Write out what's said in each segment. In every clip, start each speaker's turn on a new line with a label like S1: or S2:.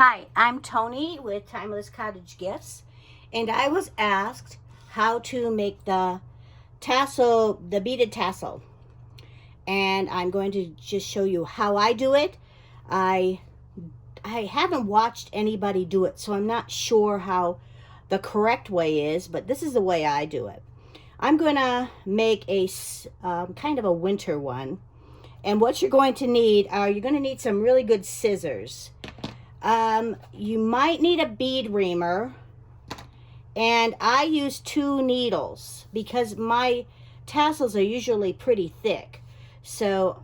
S1: Hi, I'm Tony with Timeless Cottage Gifts, and I was asked how to make the tassel, the beaded tassel. And I'm going to just show you how I do it. I haven't watched anybody do it, so I'm not sure how the correct way is, but this is the way I do it. I'm going to make a kind of a winter one. And what you're going to need are, you're going to need some really good scissors. You might need a bead reamer, and I use 2 needles because my tassels are usually pretty thick. So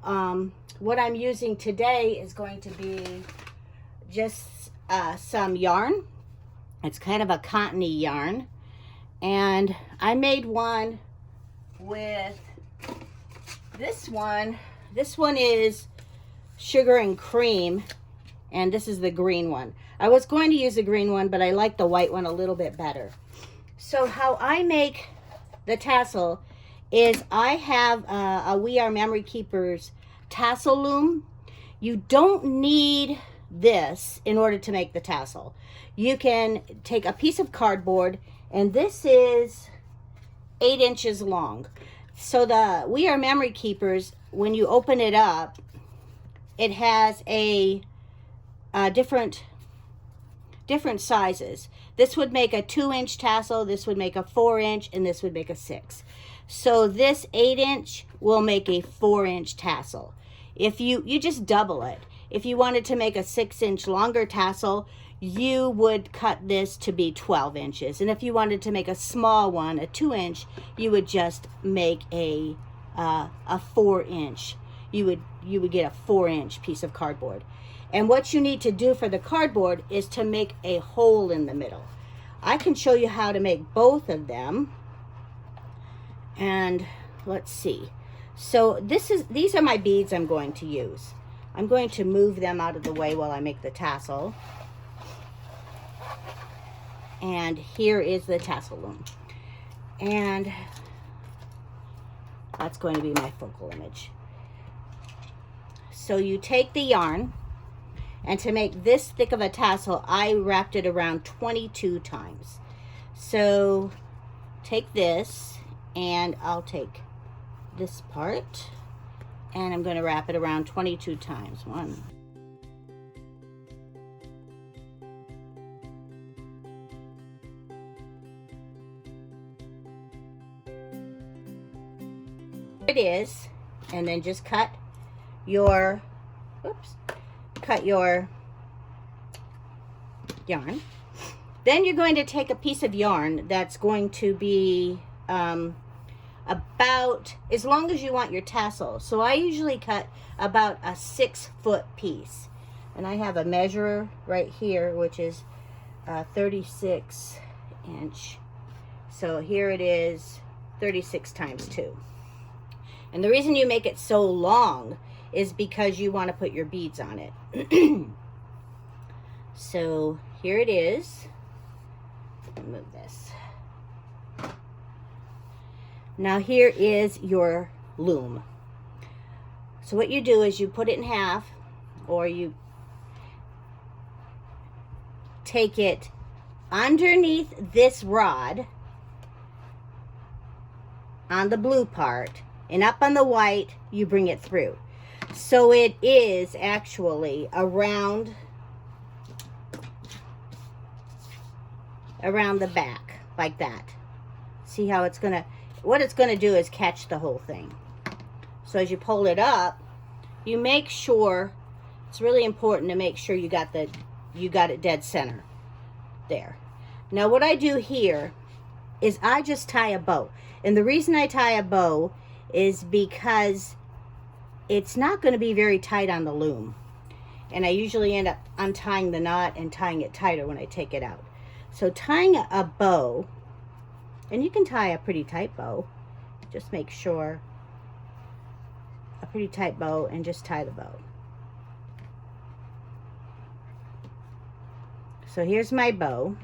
S1: what I'm using today is going to be just some yarn. It's kind of a cottony yarn, and I made one with this one. This one is sugar and cream, and this is the green one. I was going to use the green one, but I like the white one a little bit better. So how I make the tassel is I have a We Are Memory Keepers tassel loom. You don't need this in order to make the tassel. You can take a piece of cardboard, and this is 8 inches long. So the We Are Memory Keepers, when you open it up, it has a different sizes. This would make a 2-inch tassel, this would make a 4-inch, and this would make a 6. So this 8-inch will make a 4-inch tassel. If you just double it. If you wanted to make a 6-inch longer tassel, you would cut this to be 12 inches. And if you wanted to make a small one, a 2-inch, you would just make a 4-inch. You would get a 4-inch piece of cardboard. And what you need to do for the cardboard is to make a hole in the middle. I can show you how to make both of them. And let's see. So these are my beads I'm going to use. I'm going to move them out of the way while I make the tassel. And here is the tassel loom. And that's going to be my focal image. So you take the yarn, and to make this thick of a tassel, I wrapped it around 22 times. So take this, and I'll take this part, and I'm going to wrap it around 22 times. 1, 2. It is, and then just cut your yarn. Then you're going to take a piece of yarn that's going to be about as long as you want your tassel. So I usually cut about a 6-foot piece, and I have a measure right here, which is 36 inch. So here it is, 36 times 2. And the reason you make it so long is because you want to put your beads on it. So here it is. Move this. Now here is your loom. So what you do is you put it in half, or you take it underneath this rod on the blue part, and up on the white you bring it through. So it is actually around the back, like that. See how it's gonna, what it's gonna do is catch the whole thing. So as you pull it up, you make sure, it's really important to make sure you got it dead center there. Now what I do here is I just tie a bow. And the reason I tie a bow is because it's not going to be very tight on the loom. And I usually end up untying the knot and tying it tighter when I take it out. So tying a bow, and you can tie a pretty tight bow, just make sure, a pretty tight bow, and just tie the bow. So here's my bow.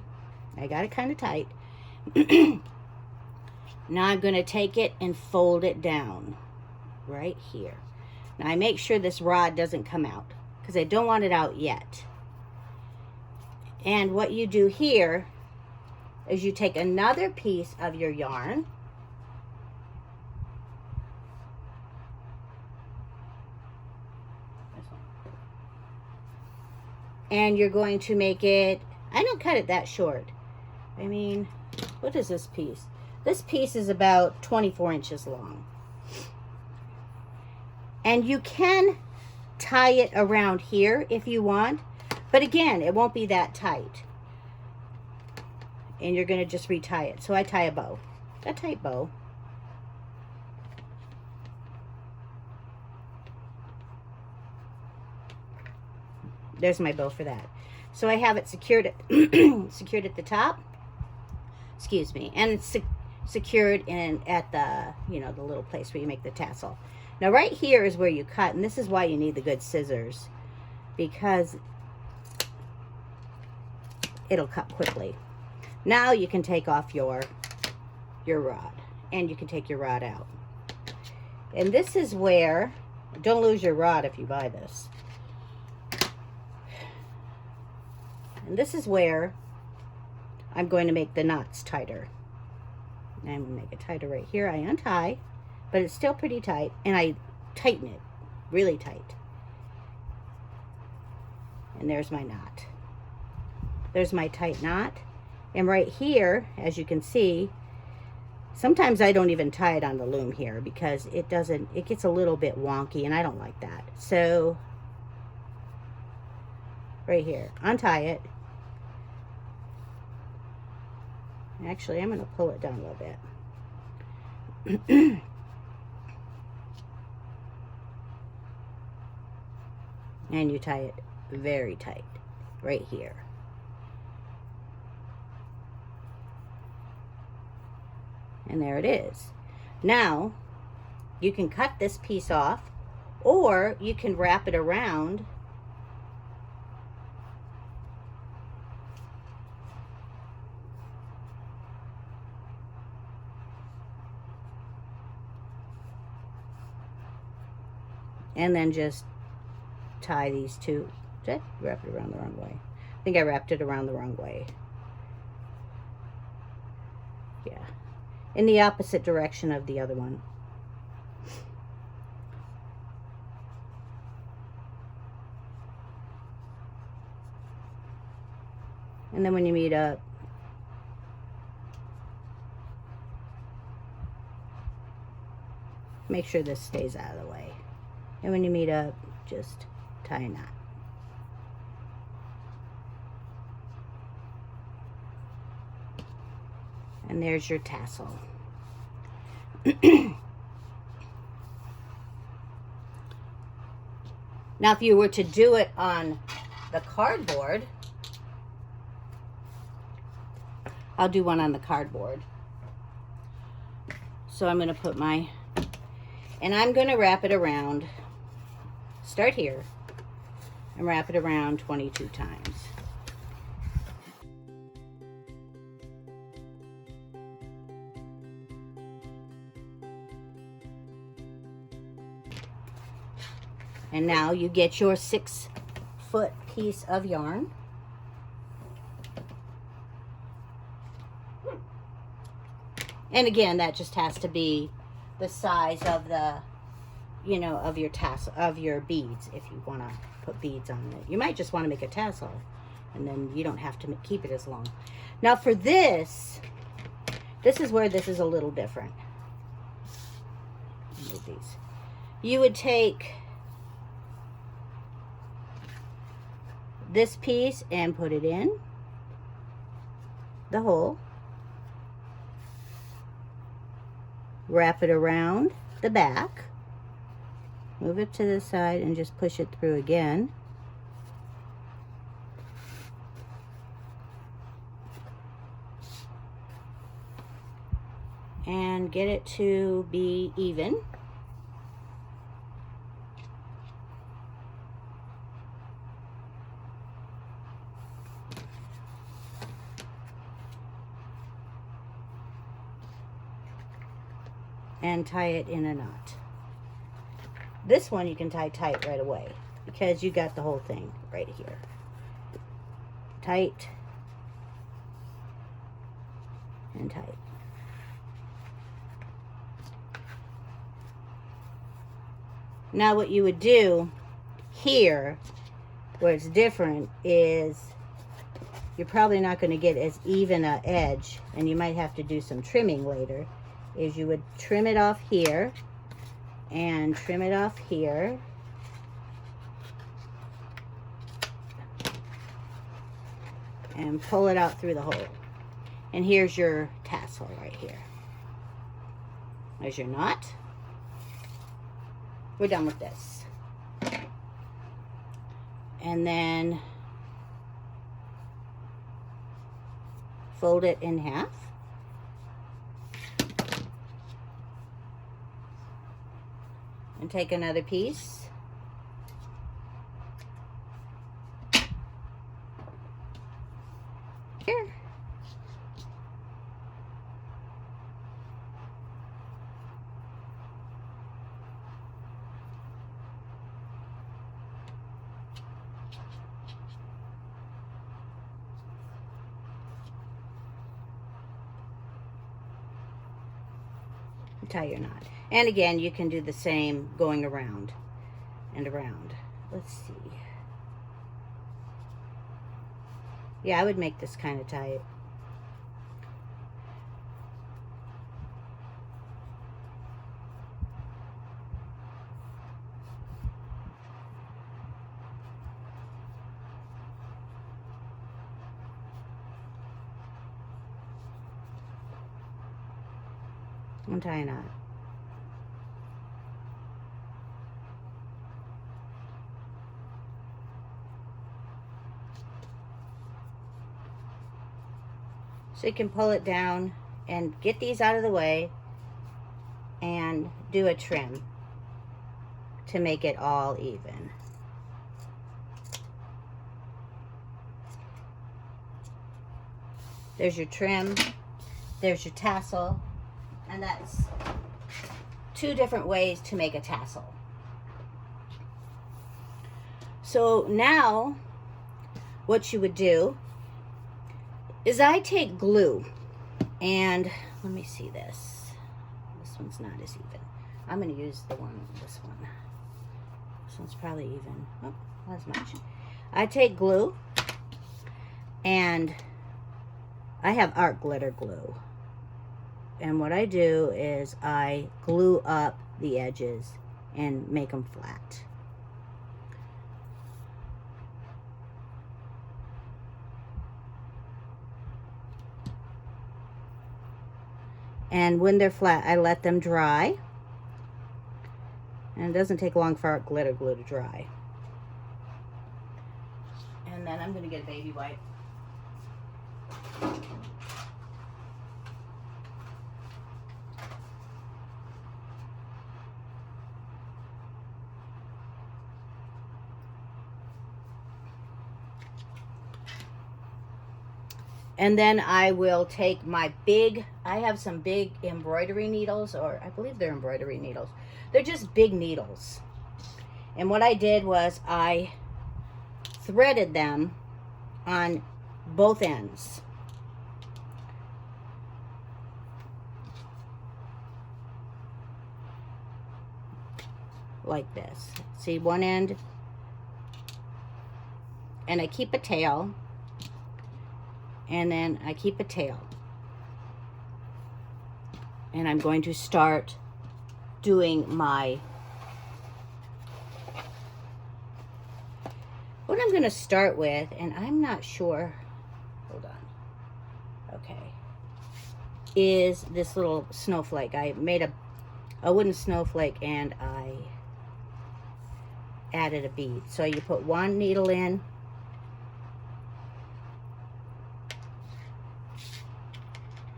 S1: I got it kind of tight. Now I'm going to take it and fold it down right here. Now I make sure this rod doesn't come out because I don't want it out yet. And what you do here is you take another piece of your yarn, and you're going to make it, I don't cut it that short. I mean, what is this piece? This piece is about 24 inches long. And you can tie it around here if you want, but again, it won't be that tight. And you're going to just retie it. So I tie a bow, a tight bow. There's my bow for that. So I have it secured at, secured at the top. Excuse me. And it's secured in at the, you know, the little place where you make the tassel. Now right here is where you cut, and this is why you need the good scissors, because it'll cut quickly. Now you can take off your rod, and you can take your rod out. And this is where, don't lose your rod if you buy this. And this is where I'm going to make the knots tighter. And I'm going to make it tighter right here. I untie, but it's still pretty tight, and I tighten it really tight. And there's my knot. There's my tight knot. And right here, as you can see, sometimes I don't even tie it on the loom here because it gets a little bit wonky, and I don't like that. So right here, untie it. Actually, I'm going to pull it down a little bit. And you tie it very tight right here. And there it is. Now, you can cut this piece off, or you can wrap it around and then just tie these two. Did I wrap it around the wrong way? I think I wrapped it around the wrong way. Yeah. In the opposite direction of the other one. And then when you meet up, make sure this stays out of the way. And when you meet up, just tie a knot. And there's your tassel. Now, if you were to do it on the cardboard, I'll do one on the cardboard. So I'm going to put my, and I'm going to wrap it around, start here, and wrap it around 22 times. And now you get your 6-foot piece of yarn. And again, that just has to be the size of the, you know, of your tassel, of your beads, if you want to put beads on it. You might just want to make a tassel, and then you don't have to keep it as long. Now for this is where this is a little different. Move these. You would take this piece and put it in the hole, wrap it around the back, move it to the side, and just push it through again. And get it to be even. And tie it in a knot. This one you can tie tight right away because you got the whole thing right here. tight and tight. Now what you would do here, where it's different, is you're probably not going to get as even an edge, and you might have to do some trimming later, is you would trim it off here and trim it off here. And pull it out through the hole. And here's your tassel right here. There's your knot. We're done with this. And then fold it in half. And take another piece. Here. Tie your knot. And again, you can do the same going around and around. Let's see. Yeah, I would make this kind of tight. Untie a knot. So you can pull it down and get these out of the way and do a trim to make it all even. There's your trim, there's your tassel, and that's 2 different ways to make a tassel. So now what you would do is I take glue, and let me see this. This one's not as even. I'm going to use this one. This one's probably even. Oh, not as much. I take glue, and I have art glitter glue. And what I do is I glue up the edges and make them flat. And when they're flat, I let them dry. And it doesn't take long for art glitter glue to dry. And then I'm going to get a baby wipe. And then I will take my big, I have some big embroidery needles, or I believe they're embroidery needles. They're just big needles. And what I did was I threaded them on both ends. Like this. See, one end. And I keep a tail. And then I keep a tail. And I'm going to start doing my, what I'm going to start with, and I'm not sure, hold on, okay, is this little snowflake. I made a wooden snowflake, and I added a bead. So you put one needle in,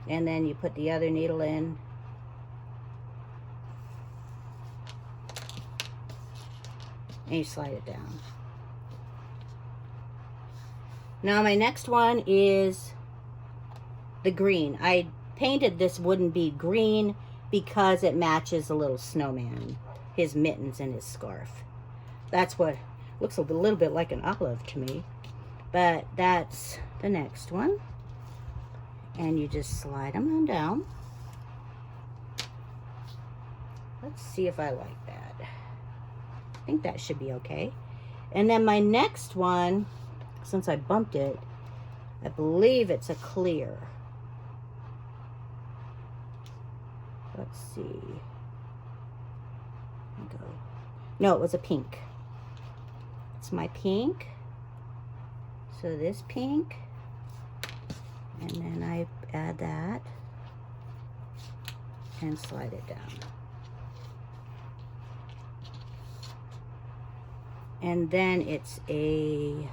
S1: and then you put the other needle in, and you slide it down. Now my next one is the green. I painted this wooden bead green because it matches the little snowman, his mittens and his scarf. That's what looks a little bit like an olive to me. But that's the next one. And you just slide them on down. Let's see if I like that. I think that should be okay. And then my next one, since I bumped it, I believe it's a clear. Let's see. Go. No, it was a pink. It's my pink. So this pink. And then I add that and slide it down. And then it's a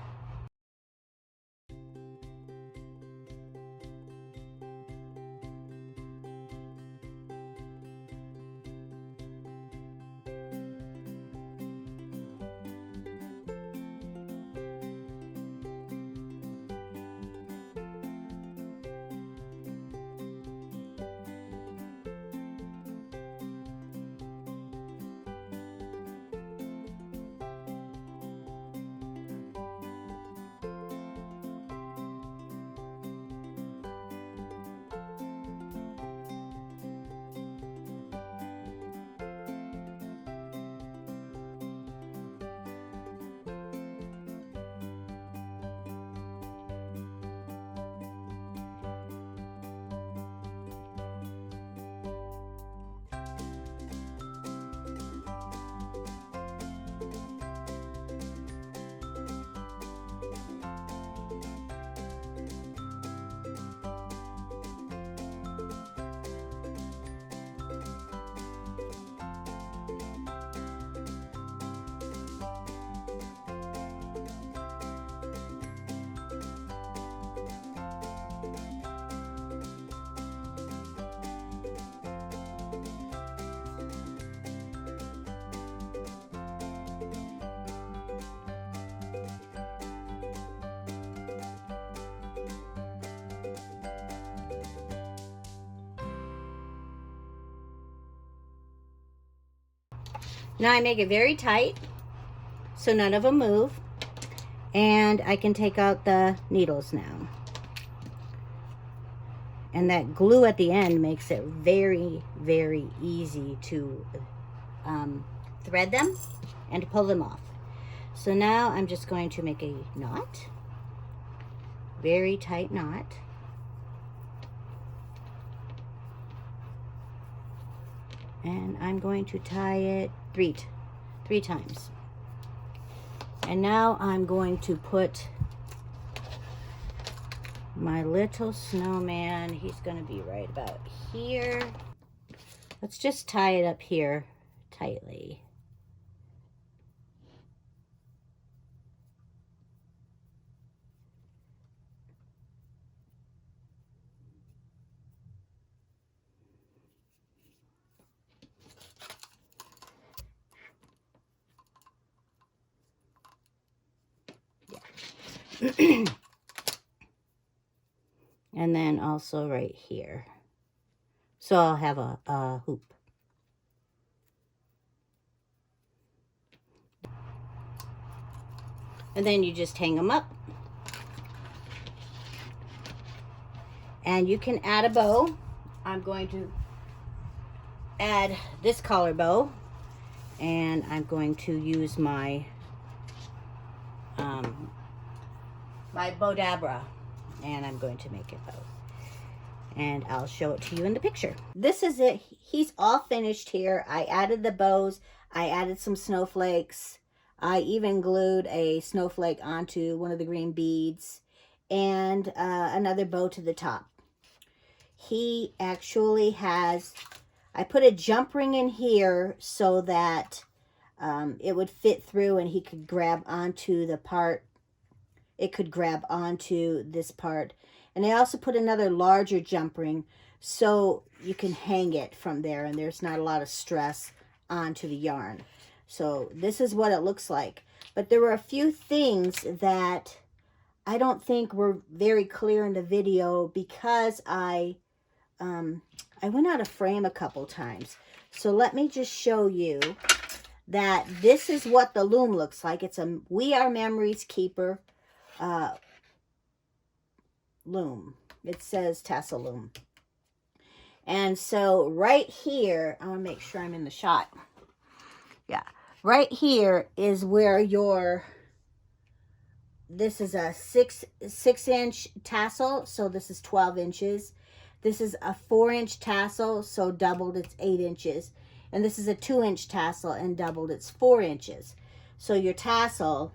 S1: now I make it very tight so none of them move, and I can take out the needles now. And that glue at the end makes it very, very easy to thread them and to pull them off. So now I'm just going to make a knot, very tight knot. And I'm going to tie it three times. And now I'm going to put my little snowman. He's going to be right about here. Let's just tie it up here tightly. And then also right here. So I'll have a hoop. And then you just hang them up. And you can add a bow. I'm going to add this collar bow. And I'm going to use my my Bodabra, and I'm going to make it bow. And I'll show it to you in the picture. This is it. He's all finished here. I added the bows. I added some snowflakes. I even glued a snowflake onto one of the green beads, and another bow to the top. He actually has, I put a jump ring in here so that it would fit through and he could grab onto the part. It could grab onto this part. And I also put another larger jump ring so you can hang it from there and there's not a lot of stress onto the yarn. So this is what it looks like. But there were a few things that I don't think were very clear in the video because I went out of frame a couple times. So let me just show you that this is what the loom looks like. It's a We Are Memories Keeper Loom. It says Tassel Loom. And so right here, I want to make sure I'm in the shot. Yeah, right here is where your, this is a six inch tassel, so this is 12 inches. This is a 4-inch tassel, so doubled, it's 8 inches. And this is a 2-inch tassel and doubled, it's 4 inches. So your tassel,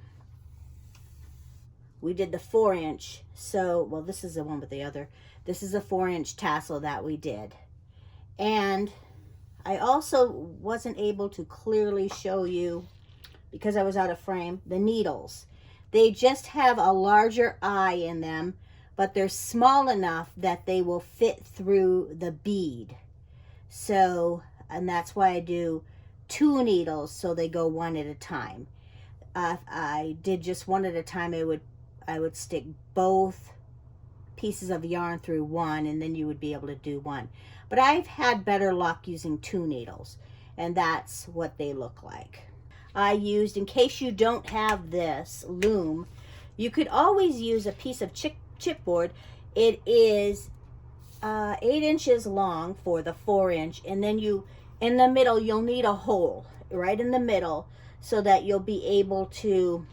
S1: we did the 4-inch, so, well, this is the one with the other. This is a 4-inch tassel that we did. And I also wasn't able to clearly show you, because I was out of frame, the needles. They just have a larger eye in them, but they're small enough that they will fit through the bead. So, and that's why I do 2 needles, so they go one at a time. If I did just one at a time, I would stick both pieces of yarn through one, and then you would be able to do one. But I've had better luck using 2 needles, and that's what they look like. I used, in case you don't have this loom, you could always use a piece of chipboard. It is 8 inches long for the 4-inch, and then you, in the middle, you'll need a hole right in the middle so that you'll be able to,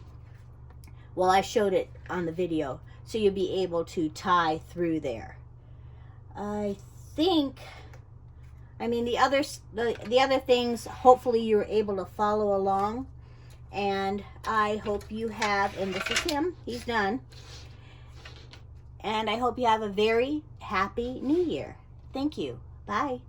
S1: well, I showed it on the video, so you'll be able to tie through there. I think, I mean, the other things, hopefully you're able to follow along, and I hope you have, and this is him, he's done, and I hope you have a very happy New Year. Thank you. Bye.